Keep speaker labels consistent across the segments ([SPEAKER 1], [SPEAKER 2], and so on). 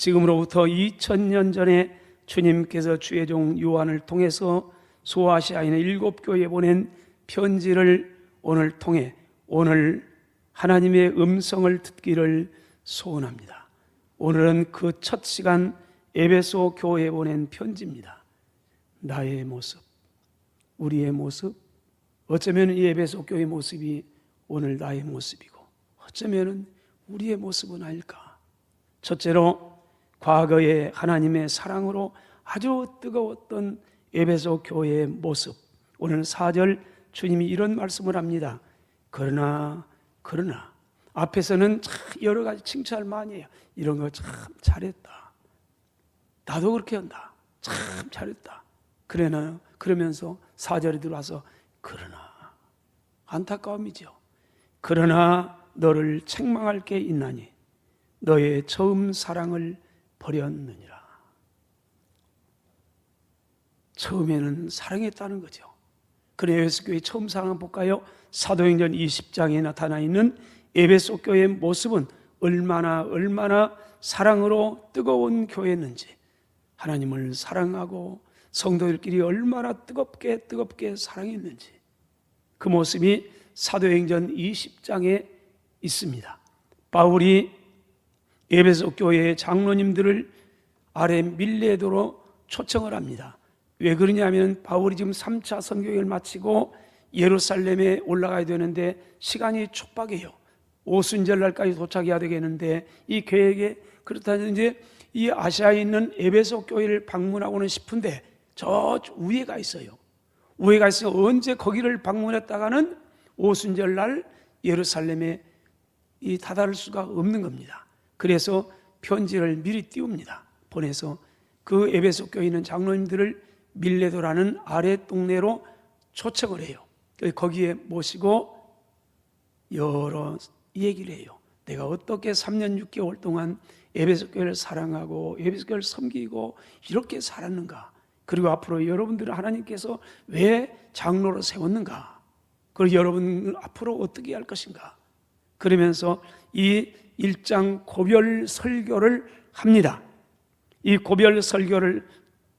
[SPEAKER 1] 지금으로부터 2000년 전에 주님께서 주의 종 요한을 통해서 소아시아인의 7교회에 보낸 편지를 오늘 통해 오늘 하나님의 음성을 듣기를 소원합니다. 오늘은 그 첫 시간 에베소 교회에 보낸 편지입니다. 나의 모습, 우리의 모습, 어쩌면 이 에베소 교회의 모습이 오늘 나의 모습이고 어쩌면 우리의 모습은 아닐까. 첫째로 과거에 하나님의 사랑으로 아주 뜨거웠던 에베소 교회의 모습. 오늘 4절 주님이 이런 말씀을 합니다. 그러나 앞에서는 참 여러 가지 칭찬을 많이 해요. 이런 거 참 잘했다. 나도 그렇게 한다. 참 잘했다. 그러면서 4절에 들어와서 그러나 안타까움이죠. 그러나 너를 책망할 게 있나니 너의 처음 사랑을 버렸느니라. 처음에는 사랑했다는 거죠. 그래 에베소 교회의 처음 사랑 볼까요? 사도행전 20장에 나타나 있는 에베소 교회의 모습은 얼마나 사랑으로 뜨거운 교회였는지, 하나님을 사랑하고 성도들끼리 얼마나 뜨겁게 사랑했는지 그 모습이 사도행전 20장에 있습니다. 바울이 에베소 교회의 장로님들을 아래 밀레도로 초청을 합니다. 왜 그러냐면 바울이 지금 3차 선교행을 마치고 예루살렘에 올라가야 되는데 시간이 촉박해요. 오순절 날까지 도착해야 되겠는데 이 계획에 그렇다면 이제 이 아시아에 있는 에베소 교회를 방문하고는 싶은데 저 위에가 있어요. 위에가 있으면 언제 거기를 방문했다가는 오순절 날 예루살렘에 다다를 수가 없는 겁니다. 그래서 편지를 미리 띄웁니다. 보내서 그 에베소 교회에 있는 장로님들을 밀레도라는 아래 동네로 초청을 해요. 거기에 모시고 여러 얘기를 해요. 내가 어떻게 3년 6개월 동안 에베소 교회를 사랑하고 에베소 교회를 섬기고 이렇게 살았는가, 그리고 앞으로 여러분들은 하나님께서 왜 장로로 세웠는가, 그리고 여러분 앞으로 어떻게 할 것인가, 그러면서 이 1장 고별 설교를 합니다. 이 고별 설교를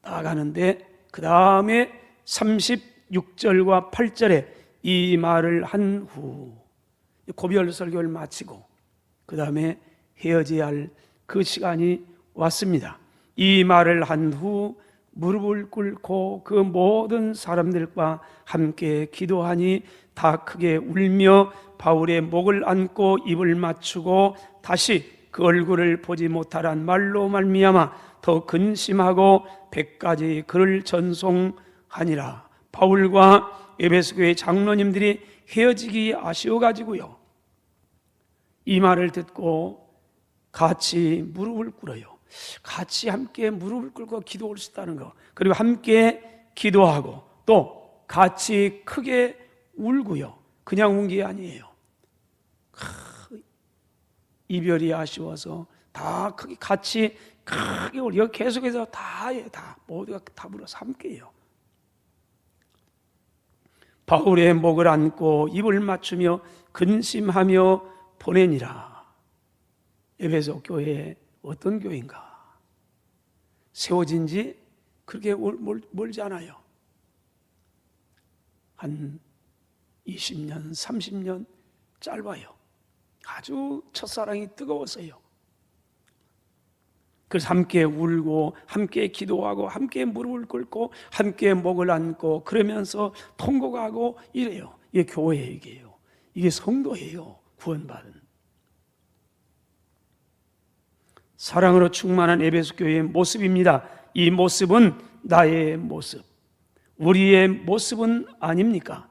[SPEAKER 1] 나가는데 그 다음에 36절과 8절에 이 말을 한 후 고별 설교를 마치고 그 다음에 헤어져야 할 그 시간이 왔습니다. 이 말을 한 후 무릎을 꿇고 그 모든 사람들과 함께 기도하니 다 크게 울며 바울의 목을 안고 입을 맞추고 다시 그 얼굴을 보지 못하란 말로 말미암아 더 근심하고 100가지 글을 전송하니라. 바울과 에베소 교회 장로님들이 헤어지기 아쉬워가지고요, 이 말을 듣고 같이 무릎을 꿇어요. 같이 함께 무릎을 꿇고 기도할 수 있다는 거, 그리고 함께 기도하고 또 같이 크게 울고요. 그냥 운 게 아니에요. 이별이 아쉬워서 다 크게 같이 크게 울고, 계속해서 다 해요. 다 모두가 다 불어서 함께 해요. 바울의 목을 안고 입을 맞추며 근심하며 보내니라. 에베소 교회 어떤 교회인가? 세워진 지 그렇게 멀지 않아요. 한 20년, 30년 짧아요. 아주 첫사랑이 뜨거웠어요. 그래서 함께 울고 함께 기도하고 함께 무릎을 꿇고 함께 목을 안고 그러면서 통곡하고 이래요. 이게 교회 얘기예요. 이게 성도예요. 구원받은 사랑으로 충만한 에베소 교회의 모습입니다. 이 모습은 나의 모습, 우리의 모습은 아닙니까?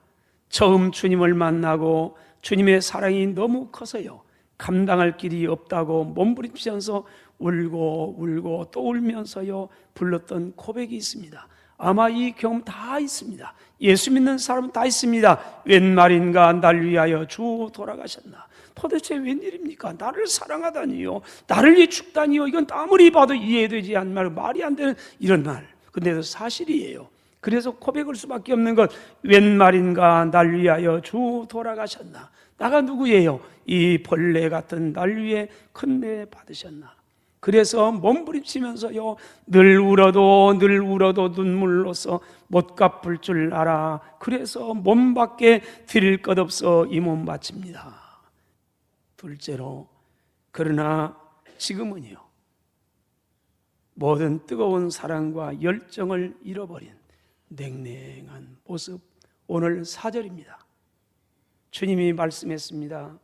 [SPEAKER 1] 처음 주님을 만나고 주님의 사랑이 너무 커서요, 감당할 길이 없다고 몸부림치면서 울고 또 울면서요 불렀던 고백이 있습니다. 아마 이 경험 다 있습니다. 예수 믿는 사람은 다 있습니다. 웬 말인가 날 위하여 주 돌아가셨나. 도대체 웬일입니까? 나를 사랑하다니요, 나를 위해 죽다니요. 이건 아무리 봐도 이해되지 않는 말, 말이 안 되는 이런 말. 근데도 사실이에요. 그래서 고백할 수밖에 없는 것. 웬 말인가 날 위하여 주 돌아가셨나. 나가 누구예요? 이 벌레 같은 날 위해 큰대 받으셨나. 그래서 몸부림치면서요, 늘 울어도 눈물로서 못 갚을 줄 알아. 그래서 몸밖에 드릴 것 없어 이 몸 바칩니다. 둘째로, 그러나 지금은요, 모든 뜨거운 사랑과 열정을 잃어버린 냉랭한 모습. 오늘 4절입니다. 주님이 말씀했습니다.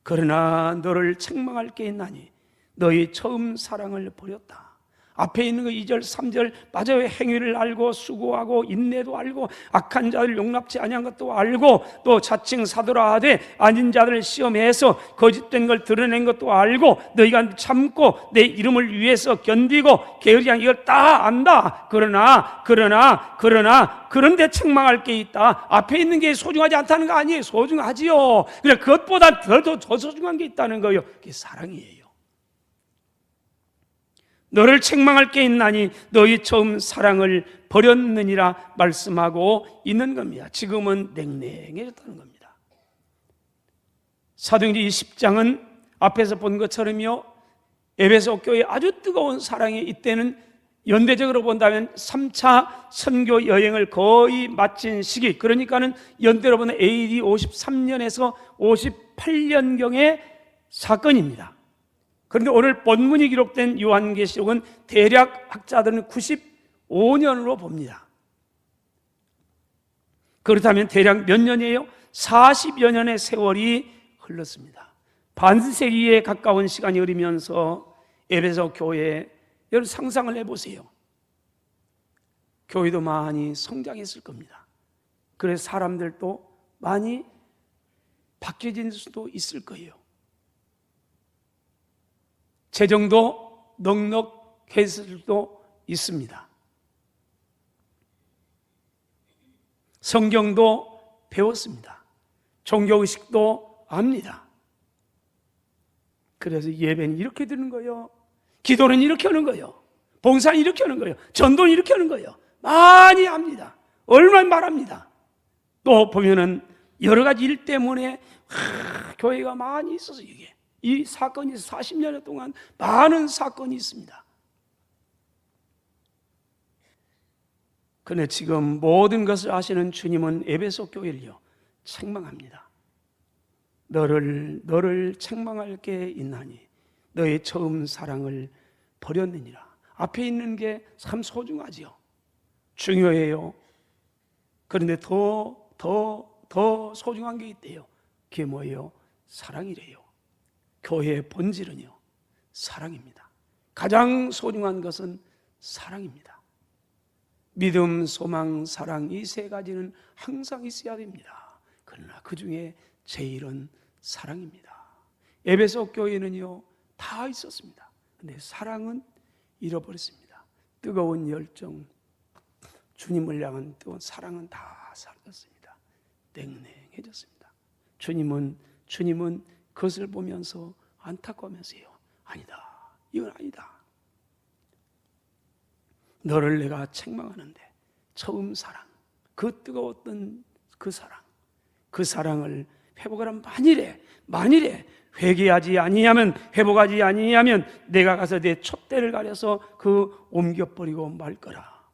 [SPEAKER 1] 그러나 너를 책망할 게 있나니 너희 처음 사랑을 버렸다. 앞에 있는 그 2절 3절 맞아요. 행위를 알고 수고하고 인내도 알고 악한 자를 용납치 아니한 것도 알고 또 자칭 사도라 하되 아닌 자들을 시험해서 거짓된 걸 드러낸 것도 알고 너희가 참고 내 이름을 위해서 견디고 게으르지 이걸 다 안다. 그런데 책망할 게 있다. 앞에 있는 게 소중하지 않다는 거 아니에요. 소중하지요. 그래, 그것보다 더 소중한 게 있다는 거예요. 그게 사랑이에요. 너를 책망할 게 있나니 너희 처음 사랑을 버렸느니라 말씀하고 있는 겁니다. 지금은 냉랭해졌다는 겁니다. 사도행전 20장은 앞에서 본 것처럼요, 에베소 교회 아주 뜨거운 사랑이 이때는 연대적으로 본다면 3차 선교 여행을 거의 마친 시기, 그러니까는 연대로 보면 AD 53년에서 58년경의 사건입니다. 그런데 오늘 본문이 기록된 요한계시록은 대략 학자들은 95년으로 봅니다. 그렇다면 대략 몇 년이에요? 40여 년의 세월이 흘렀습니다. 반세기에 가까운 시간이 흐르면서 에베소 교회, 여러분 상상을 해보세요. 교회도 많이 성장했을 겁니다. 그래서 사람들도 많이 바뀌어질 수도 있을 거예요. 재정도 넉넉했을 수도 있습니다. 성경도 배웠습니다. 종교의식도 압니다. 그래서 예배는 이렇게 드는 거예요. 기도는 이렇게 하는 거예요. 봉사는 이렇게 하는 거예요. 전도는 이렇게 하는 거예요. 많이 압니다. 얼마나 말합니다. 또 보면은 여러 가지 일 때문에 교회가 많이 있어서 이게 이 사건이 40년 동안 많은 사건이 있습니다. 그런데 지금 모든 것을 아시는 주님은 에베소 교회를요 책망합니다. 너를 책망할 게 있나니 너의 처음 사랑을 버렸느니라. 앞에 있는 게 참 소중하지요. 중요해요. 그런데 더 소중한 게 있대요. 그게 뭐예요? 사랑이래요. 교회의 본질은요 사랑입니다. 가장 소중한 것은 사랑입니다. 믿음, 소망, 사랑, 이 세 가지는 항상 있어야 됩니다. 그러나 그 중에 제일은 사랑입니다. 에베소 교회는요 다 있었습니다. 근데 사랑은 잃어버렸습니다. 뜨거운 열정, 주님을 향한 뜨거운 사랑은 다 사라졌습니다. 냉랭해졌습니다. 주님은 그것을 보면서 안타까우면서요, 아니다, 이건 아니다. 너를 내가 책망하는데 처음 사랑, 그 뜨거웠던 그 사랑을 회복하라. 만일에 회개하지 아니하면, 회복하지 아니하면 내가 가서 내 촛대를 가려서 그 옮겨버리고 말 거라.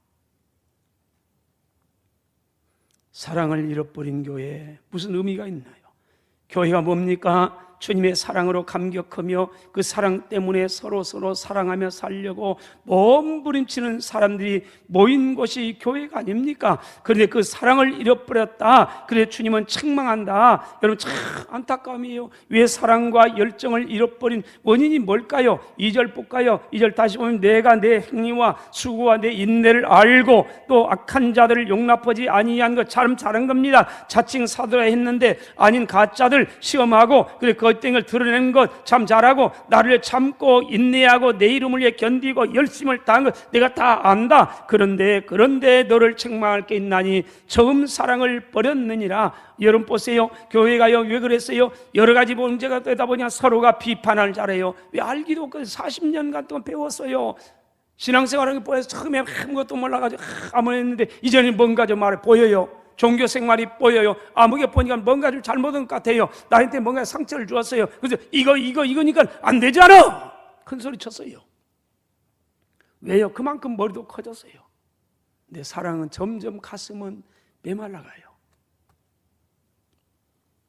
[SPEAKER 1] 사랑을 잃어버린 교회에 무슨 의미가 있나요? 교회가 뭡니까? 주님의 사랑으로 감격하며 그 사랑 때문에 서로 사랑하며 살려고 몸부림치는 사람들이 모인 곳이 교회가 아닙니까? 그런데 그 사랑을 잃어버렸다. 그래 주님은 책망한다. 여러분 참 안타까움이에요. 왜 사랑과 열정을 잃어버린 원인이 뭘까요? 2절 볼까요? 2절 다시 보면 내가 내 행위와 수고와 내 인내를 알고 또 악한 자들을 용납하지 아니한 것 참 잘한 겁니다. 자칭 사도라 했는데 아닌 가짜들 시험하고 그래 걸 드러내는 것 참 잘하고 나를 참고 인내하고 내 이름을 위해 견디고 열심을 다한 것 내가 다 안다. 그런데 너를 책망할 게 있나니 처음 사랑을 버렸느니라. 여러분 보세요. 교회가요 왜 그랬어요? 여러 가지 문제가 되다 보니까 서로가 비판을 잘해요. 왜 알기도 없고 40년간 동안 배웠어요. 신앙생활을 보여서 처음에 아무것도 몰라가지고 아무리 했는데 이제는 뭔가 좀 말해 보여요. 종교 생활이 보여요. 아무게 보니까 뭔가 좀 잘못한 것 같아요. 나한테 뭔가 상처를 주었어요. 그래서 이거니까 안 되잖아. 큰 소리 쳤어요. 왜요? 그만큼 머리도 커졌어요. 근데 사랑은 점점 가슴은 메말라가요.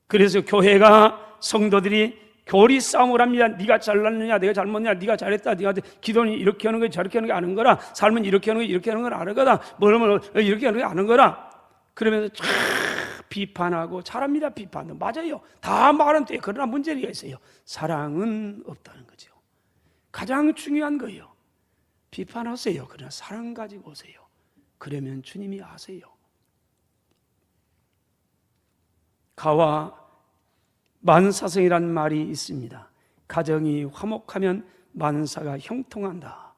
[SPEAKER 1] 그래서 교회가, 성도들이 교리 싸움을 합니다. 네가 잘났느냐, 내가 잘못냐, 네가 잘했다, 네가 기도는 이렇게 하는 거 저렇게 하는 게 아는 거라, 삶은 이렇게 하는 거 이렇게 하는 건 아는 거다, 뭐라면 이렇게 하는 게 아는 거라. 그러면서 쫙 비판하고, 잘합니다. 비판도 맞아요. 다 말은 돼. 그러나 문제가 있어요. 사랑은 없다는 거죠. 가장 중요한 거예요. 비판하세요. 그러나 사랑 가지고 오세요. 그러면 주님이 아세요. 가와 만사성이란 말이 있습니다. 가정이 화목하면 만사가 형통한다.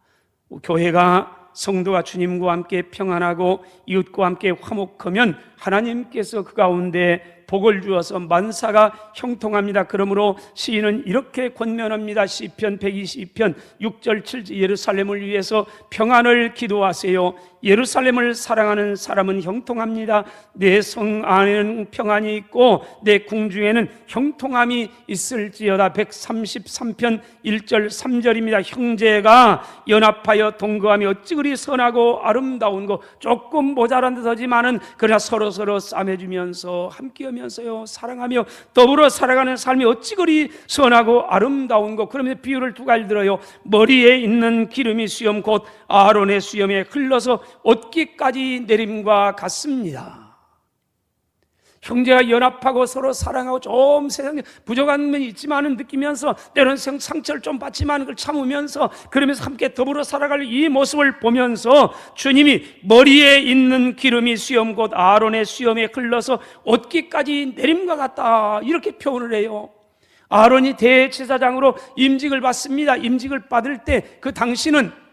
[SPEAKER 1] 교회가, 성도가 주님과 함께 평안하고 이웃과 함께 화목하면 하나님께서 그 가운데 복을 주어서 만사가 형통합니다. 그러므로 시인은 이렇게 권면합니다. 시편 122편 6절 7절 예루살렘을 위해서 평안을 기도하세요. 예루살렘을 사랑하는 사람은 형통합니다. 내 성 안에는 평안이 있고 내 궁중에는 형통함이 있을지어다. 133편 1절 3절입니다. 형제가 연합하여 동거하며 어찌 그리 선하고 아름다운 거. 조금 모자란 듯하지만은 그러나 서로 싸매주면서 함께하면서요 사랑하며 더불어 살아가는 삶이 어찌 그리 선하고 아름다운 거. 그러면 비유를 두 가지 들어요. 머리에 있는 기름이 수염 곧 아론의 수염에 흘러서 옷깃까지 내림과 같습니다. 형제가 연합하고 서로 사랑하고 좀 세상에 부족한 면이 있지만은 느끼면서 때로는 상처를 좀 받지만 그걸 참으면서 그러면서 함께 더불어 살아갈 이 모습을 보면서 주님이 머리에 있는 기름이 수염 곧 아론의 수염에 흘러서 옷깃까지 내림과 같다 이렇게 표현을 해요. 아론이 대제사장으로 임직을 받습니다. 임직을 받을 때 그 당시는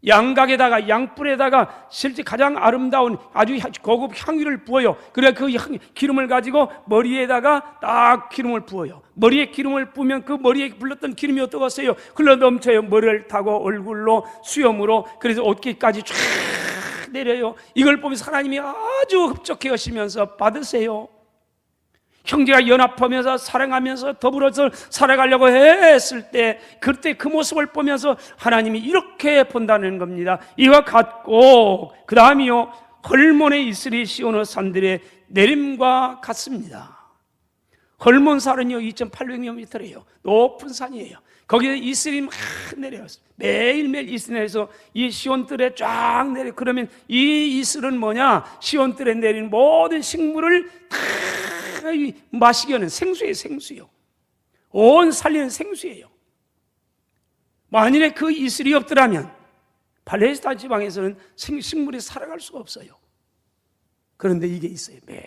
[SPEAKER 1] 양각에다가 양뿔에다가 실제 가장 아름다운 아주 고급 향유를 부어요. 그래 그 기름을 가지고 머리에다가 딱 기름을 부어요. 머리에 기름을 부으면 그 머리에 불렀던 기름이 어떠겠어요? 흘러 넘쳐요. 머리를 타고 얼굴로 수염으로 그래서 옷깃까지 쫙 내려요. 이걸 보면서 하나님이 아주 흡족해 하시면서 받으세요. 형제가 연합하면서 사랑하면서 더불어서 살아가려고 했을 때 그때 그 모습을 보면서 하나님이 이렇게 본다는 겁니다. 이와 같고 그 다음이요 헐몬에 있으리 시온의 산들의 내림과 같습니다. 헐몬산은요 2,800m래요. 높은 산이에요. 거기에 이슬이 막 내려요. 매일매일 이슬 내려서 이 시온들에 쫙 내려. 그러면 이 이슬은 뭐냐? 시온들에 내리는 모든 식물을 다 마시게 하는 생수예요. 생수요. 온 살리는 생수예요. 만일에 그 이슬이 없더라면 팔레스타인 지방에서는 식물이 살아갈 수가 없어요. 그런데 이게 있어요. 매일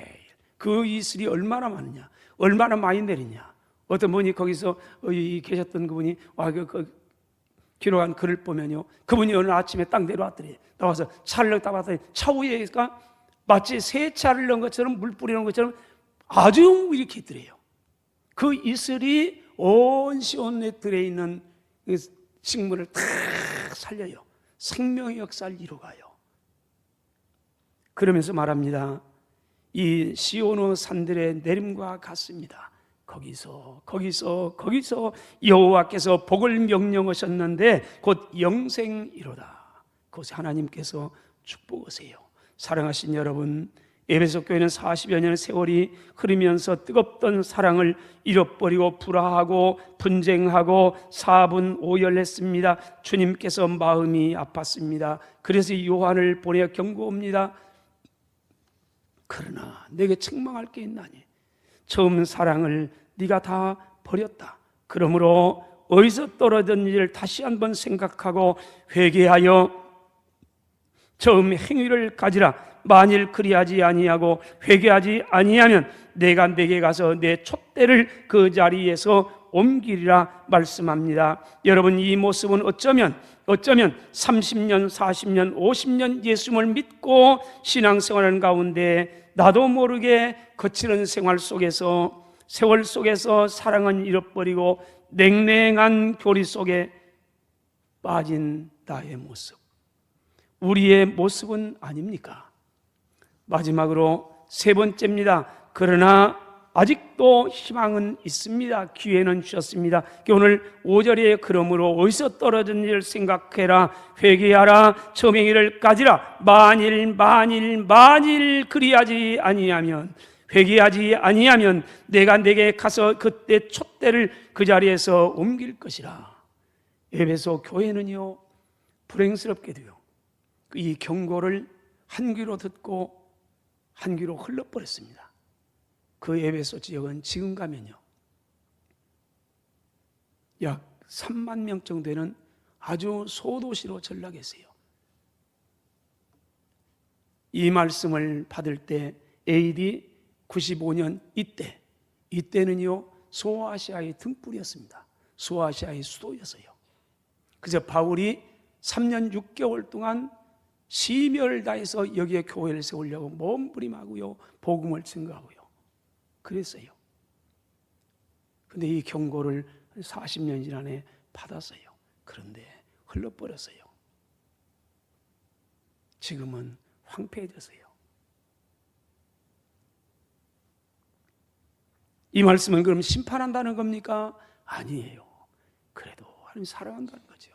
[SPEAKER 1] 그 이슬이 얼마나 많으냐, 얼마나 많이 내리냐. 어떤 분이 거기서 계셨던 그분이 기록한 글을 보면요, 그분이 어느 아침에 딱 내려왔더니 나와서 차를 딱 봤더니 차 위에가 마치 세차를 넣은 것처럼 물 뿌리는 것처럼 아주 이렇게 있더래요. 그 이슬이 온 시온에 들어있는 식물을 다 살려요. 생명의 역사를 이루어가요. 그러면서 말합니다. 이 시온의 산들의 내림과 같습니다. 거기서 여호와께서 복을 명령하셨는데 곧 영생이로다. 그것이 하나님께서 축복하세요. 사랑하신 여러분, 에베소 교회는 40여 년의 세월이 흐르면서 뜨겁던 사랑을 잃어버리고 불화하고 분쟁하고 사분오열했습니다. 주님께서 마음이 아팠습니다. 그래서 요한을 보내 경고합니다. 그러나 내게 책망할 게 있나니 처음 사랑을 네가 다 버렸다. 그러므로 어디서 떨어졌는지를 다시 한번 생각하고 회개하여 처음 행위를 가지라. 만일 그리하지 아니하고 회개하지 아니하면 내가 내게 가서 내 촛대를 그 자리에서 옮기리라 말씀합니다. 여러분, 이 모습은 어쩌면 30년, 40년, 50년 예수님을 믿고 신앙생활하는 가운데 나도 모르게 거치는 세월 속에서 사랑은 잃어버리고 냉랭한 교리 속에 빠진 나의 모습, 우리의 모습은 아닙니까? 마지막으로 세 번째입니다. 그러나 아직도 희망은 있습니다. 기회는 주셨습니다. 오늘 5절에 그러므로 어디서 떨어진 일을 생각해라. 회개하라. 처음 행위를 가지라. 만일 그리하지 아니하면, 회개하지 아니하면 내가 내게 가서 그때 촛대를 그 자리에서 옮길 것이라. 에베소 교회는요, 불행스럽게도요, 이 경고를 한 귀로 듣고 한 귀로 흘러버렸습니다. 그 에베소 지역은 지금 가면요, 약 3만 명 정도 되는 아주 소도시로 전락했어요. 이 말씀을 받을 때 AD 95년 이때는요, 소아시아의 등불이었습니다. 소아시아의 수도였어요. 그래서 바울이 3년 6개월 동안 심혈을 다해서 여기에 교회를 세우려고 몸부림하고요, 복음을 증거하고요 그랬어요. 근데 이 경고를 40년 지난해 받았어요. 그런데 흘러버렸어요. 지금은 황폐해졌어요. 이 말씀은 그럼 심판한다는 겁니까? 아니에요. 그래도 하나님 사랑한다는 거죠.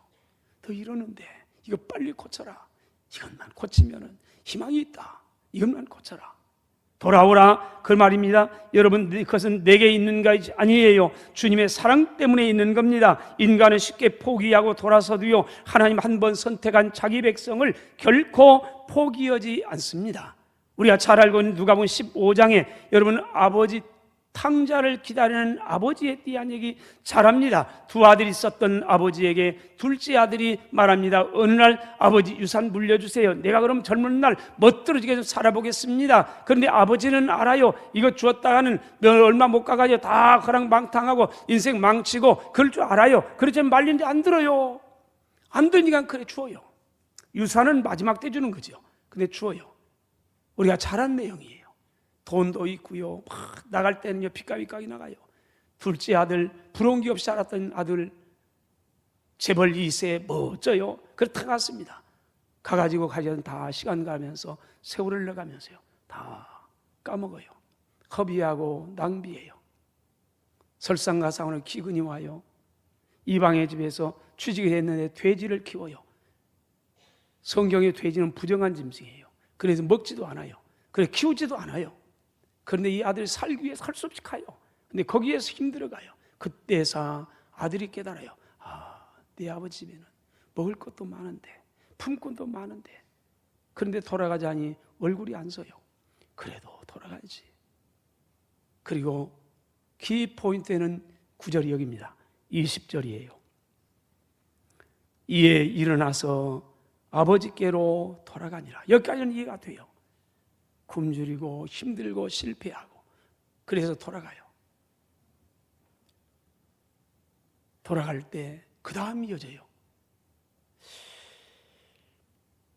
[SPEAKER 1] 더 이러는데 이거 빨리 고쳐라. 이것만 고치면 희망이 있다. 이것만 고쳐라. 돌아오라, 그 말입니다. 여러분, 그것은 내게 있는 것이 아니에요. 주님의 사랑 때문에 있는 겁니다. 인간은 쉽게 포기하고 돌아서도요, 하나님 한 번 선택한 자기 백성을 결코 포기하지 않습니다. 우리가 잘 알고 있는 누가복음 15장에 여러분, 아버지 탕자를 기다리는 아버지에 대한 얘기 잘합니다. 두 아들이 있었던 아버지에게 둘째 아들이 말합니다. 어느 날 아버지 유산 물려주세요. 내가 그럼 젊은 날 멋들어지게 좀 살아보겠습니다. 그런데 아버지는 알아요. 이거 주었다가는 얼마 못 가가지고 다 허랑방탕하고 인생 망치고 그럴 줄 알아요. 그렇지만 말리는데 안 들어요. 안 들으니까 그래 주어요. 유산은 마지막 때 주는 거죠. 근데 주어요. 우리가 잘 아는 내용이에요. 돈도 있고요, 막 나갈 때는요 핏가비까지 나가요. 둘째 아들, 부러운 게 없이 자랐던 아들 재벌 2세 멋져요. 그렇다 갔습니다. 가가지고 가져는 다 시간 가면서 세월을 넣어가면서요 다 까먹어요. 허비하고 낭비해요. 설상가상으로 기근이 와요. 이방의 집에서 취직을 했는데 돼지를 키워요. 성경의 돼지는 부정한 짐승이에요. 그래서 먹지도 않아요. 그래서 키우지도 않아요. 그런데 이 아들이 살기 위해서 할 수 없이 가요. 근데 거기에서 힘들어가요. 그때서 아들이 깨달아요. 내 아버지 집에는 먹을 것도 많은데, 품꾼도 많은데, 그런데 돌아가자니 얼굴이 안 서요. 그래도 돌아가야지. 그리고 키포인트는 9절이 여기입니다. 20절이에요. 이에 일어나서 아버지께로 돌아가니라. 여기까지는 이해가 돼요. 굶주리고 힘들고 실패하고 그래서 돌아가요. 돌아갈 때 그 다음 이어져요.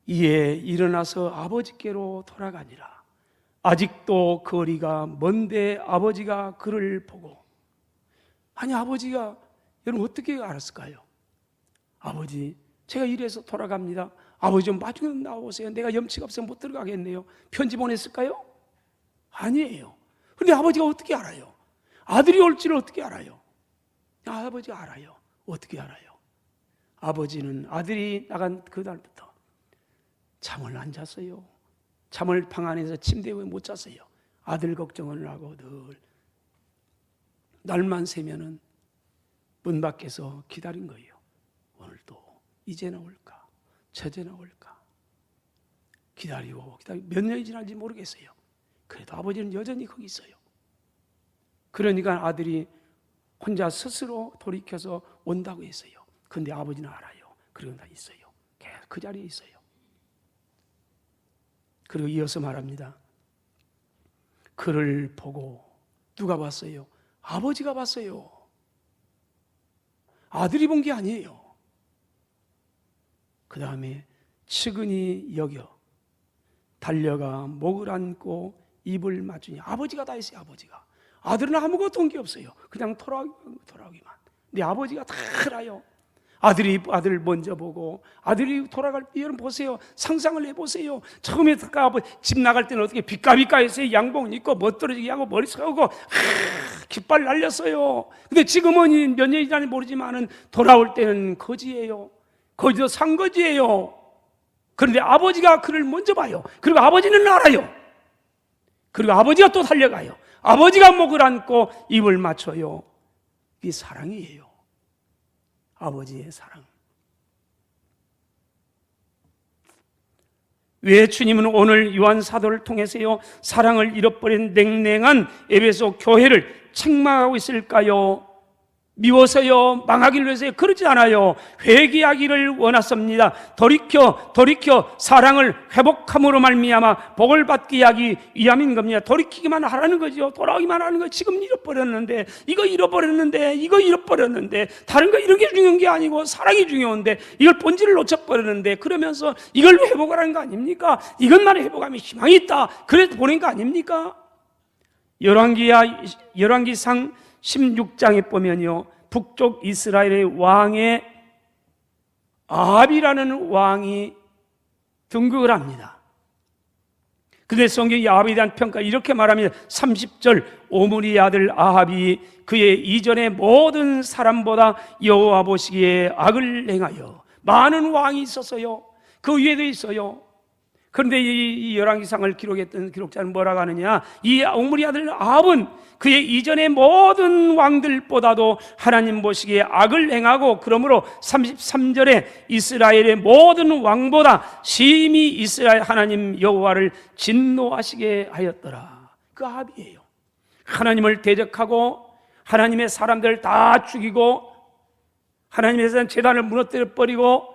[SPEAKER 1] 이에 일어나서 아버지께로 돌아가니라. 아직도 거리가 먼데 아버지가 그를 보고, 아니 아버지가 여러분 어떻게 알았을까요? 아버지 제가 이래서 돌아갑니다. 아버지 좀 마중에 나오세요. 내가 염치가 없어서 못 들어가겠네요. 편지 보냈을까요? 아니에요. 그런데 아버지가 어떻게 알아요? 아들이 올지를 어떻게 알아요? 아버지가 알아요. 어떻게 알아요? 아버지는 아들이 나간 그날부터 잠을 안 잤어요. 잠을 방 안에서 침대 위에 못 잤어요. 아들 걱정을 하고 늘 날만 새면은 문 밖에서 기다린 거예요. 오늘도 이제 나올까? 저제 나올까? 기다리고 몇 년이 지날지 모르겠어요. 그래도 아버지는 여전히 거기 있어요. 그러니까 아들이 혼자 스스로 돌이켜서 온다고 했어요. 그런데 아버지는 알아요. 그리고 다 있어요. 계속 그 자리에 있어요. 그리고 이어서 말합니다. 그를 보고 누가 봤어요? 아버지가 봤어요. 아들이 본 게 아니에요. 그 다음에 측은히 여겨 달려가 목을 안고 입을 맞추니, 아버지가 다 했어요. 아버지가. 아들은 아무것도 한 게 없어요. 그냥 돌아오기만. 근데 아버지가 다 알아요. 아들을 먼저 보고 아들이 돌아갈 때 여러분 보세요. 상상을 해보세요. 처음에 집 나갈 때는 어떻게 비까비까 했어요. 양복 입고 멋들어지게 하고 머리 세우고 깃발 날렸어요. 근데 지금은 몇 년이 지났는지 모르지만은 돌아올 때는 거지예요. 거지도 상거지예요. 그런데 아버지가 그를 먼저 봐요. 그리고 아버지는 알아요. 그리고 아버지가 또 달려가요. 아버지가 목을 안고 입을 맞춰요. 이게 사랑이에요. 아버지의 사랑. 왜 주님은 오늘 요한 사도를 통해서요 사랑을 잃어버린 냉랭한 에베소 교회를 책망하고 있을까요? 미워서요, 망하기를 위해서요? 그러지 않아요. 회개하기를 원하십니다. 돌이켜 사랑을 회복함으로 말미암아 복을 받게 하기 위함인 겁니다. 돌이키기만 하라는 거죠. 돌아오기만 하는 거예요. 지금 잃어버렸는데 이거 잃어버렸는데 다른 거 이런 게 중요한 게 아니고 사랑이 중요한데 이걸 본질을 놓쳐버렸는데 그러면서 이걸 회복하라는 거 아닙니까? 이것만 회복하면 희망이 있다. 그래서 보낸 거 아닙니까? 열왕기상 16장에 보면요 북쪽 이스라엘의 왕의 아합이라는 왕이 등극을 합니다. 그런데 성경이 아합에 대한 평가 이렇게 말합니다. 30절 오므리 아들 아합이 그의 이전의 모든 사람보다 여호와 보시기에 악을 행하여 많은 왕이 있었어요. 그 위에도 있어요. 그런데 이 열왕기상을 기록했던 기록자는 뭐라고 하느냐, 이 오므리 아들 아합은 그의 이전의 모든 왕들보다도 하나님 보시기에 악을 행하고 그러므로 33절에 이스라엘의 모든 왕보다 심히 이스라엘 하나님 여호와를 진노하시게 하였더라. 그 아합이에요. 하나님을 대적하고 하나님의 사람들을 다 죽이고 하나님의 제단을 무너뜨려 버리고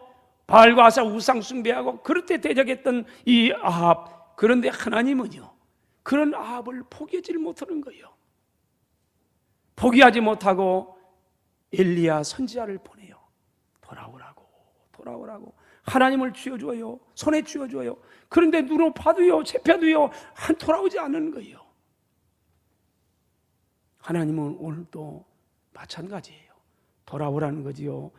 [SPEAKER 1] 바알과 아사 우상 숭배하고 그럴 때 대적했던 이 아합. 그런데 하나님은요 그런 아합을 포기하지 못하는 거예요. 포기하지 못하고 엘리야 선지자를 보내요. 돌아오라고 하나님을 쥐어줘요. 손에 쥐어줘요. 그런데 눈으로 봐도요 잡혀도요 돌아오지 않는 거예요. 하나님은 오늘도 마찬가지예요. 돌아오라는 거지요.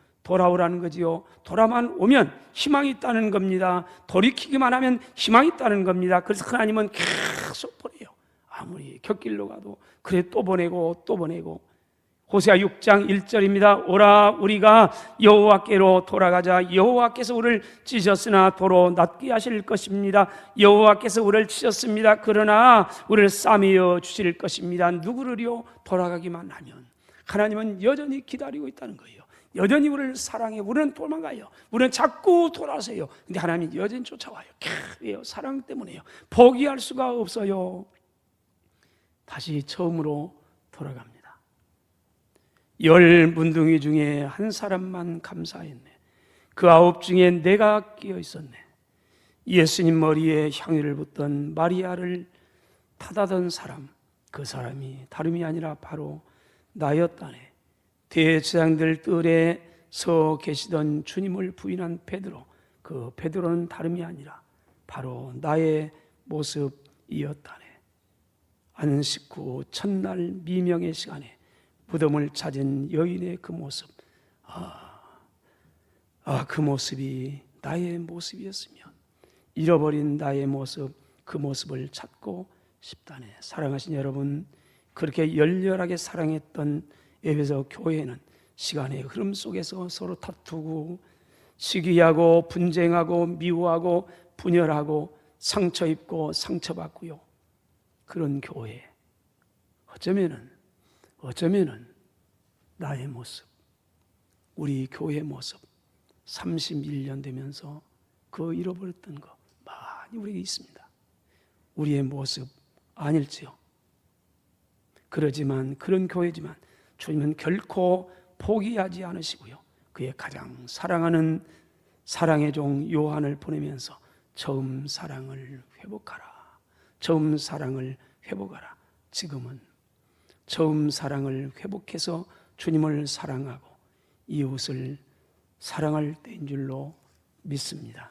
[SPEAKER 1] 돌아만 오면 희망이 있다는 겁니다. 돌이키기만 하면 희망이 있다는 겁니다. 그래서 하나님은 계속 보내요. 아무리 곁길로 가도 그래 또 보내고 호세아 6장 1절입니다. 오라 우리가 여호와께로 돌아가자. 여호와께서 우리를 찢으셨으나 도로 낫게 하실 것입니다. 여호와께서 우리를 치셨습니다. 그러나 우리를 싸매어 주실 것입니다. 누구를요? 돌아가기만 하면. 하나님은 여전히 기다리고 있다는 거예요. 여전히 우리를 사랑해. 우리는 도망가요. 우리는 자꾸 돌아서요. 근데 하나님이 여전히 쫓아와요. 왜요? 사랑 때문에요. 포기할 수가 없어요. 다시 처음으로 돌아갑니다. 10 문둥이 중에 한 사람만 감사했네. 그 9 중에 내가 끼어 있었네. 예수님 머리에 향유를 붓던 마리아를 타다던 사람, 그 사람이 다름이 아니라 바로 나였다네. 대제사장들 뜰에 서 계시던 주님을 부인한 베드로, 그 베드로는 다름이 아니라 바로 나의 모습이었다네. 안식 후 첫날 미명의 시간에 무덤을 찾은 여인의 그 모습, 그 모습이 나의 모습이었으면 잃어버린 나의 모습, 그 모습을 찾고 싶다네. 사랑하신 여러분, 그렇게 열렬하게 사랑했던 에베소 교회는 시간의 흐름 속에서 서로 다투고 시기하고 분쟁하고 미워하고 분열하고 상처 입고 상처받고요. 그런 교회, 어쩌면은 나의 모습, 우리 교회 모습 31년 되면서 그 잃어버렸던 거 많이 우리에게 있습니다. 우리의 모습 아닐지요. 그러지만 그런 교회지만 주님은 결코 포기하지 않으시고요. 그의 가장 사랑하는 사랑의 종 요한을 보내면서 처음 사랑을 회복하라. 지금은 처음 사랑을 회복해서 주님을 사랑하고 이웃을 사랑할 때인 줄로 믿습니다.